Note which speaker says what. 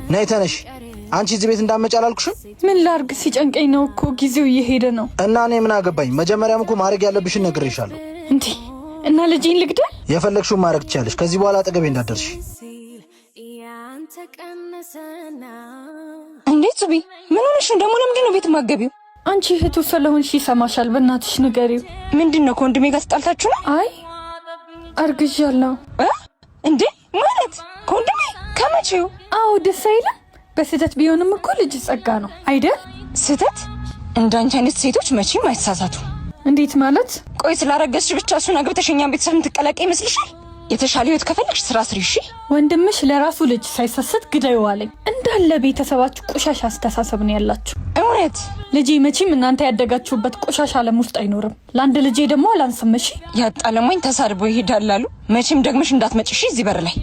Speaker 1: ነይ ተነሽ። አንቺ እዚህ ቤት እንዳትመጪ አላልኩሽም?
Speaker 2: ምን ላርግ ሲጨንቀኝ ነው እኮ ጊዜው እየሄደ ነው።
Speaker 1: እና እኔ ምን አገባኝ? መጀመሪያም እኮ ማድረግ ያለብሽን ነግሬሻለሁ።
Speaker 2: እንዴ እና ልጄን ልግደል?
Speaker 1: የፈለግሽውን ማድረግ ትችያለሽ። ከዚህ በኋላ አጠገቤ እንዳትደርሺ።
Speaker 3: እንዴ ጽቢ ምን ሆነሽ ነው ደግሞ? ለምንድን ነው ቤት ማገቢው?
Speaker 2: አንቺ እህቱ ስለሆንሽ ይሰማሻል። በእናትሽ ንገሪው።
Speaker 3: ምንድነው ከወንድሜ ጋር ተጣልታችሁ ነው?
Speaker 2: አይ አርግዣለሁ።
Speaker 3: እንዴ ማለት ከወንድሜ ከመቼው?
Speaker 2: አዎ ደስ አይልም? በስህተት ቢሆንም እኮ ልጅ ጸጋ ነው አይደል?
Speaker 3: ስህተት? እንዳንቺ አይነት ሴቶች መቼም አይሳሳቱ።
Speaker 2: እንዴት ማለት?
Speaker 3: ቆይ ስላረገዝሽ ብቻ እሱን አግብተሽ እኛን ቤተሰብ የምትቀላቀይ ይመስልሻል? የተሻለ ህይወት ከፈለግሽ ስራ ስሪ እሺ።
Speaker 2: ወንድምሽ ለራሱ ልጅ ሳይሰስት ግደዩ አለኝ። እንዳለ ቤተሰባችሁ ቆሻሻ አስተሳሰብ ነው ያላችሁ።
Speaker 3: እውነት
Speaker 2: ልጄ መቼም እናንተ ያደጋችሁበት ቆሻሻ ዓለም ውስጥ አይኖርም። ለአንድ ልጄ ደግሞ አላንስም እሺ።
Speaker 3: ያጣለማኝ ተሳድቦ ይሄዳል አሉ። መቼም ደግመሽ እንዳትመጪ እሺ እዚህ በር ላይ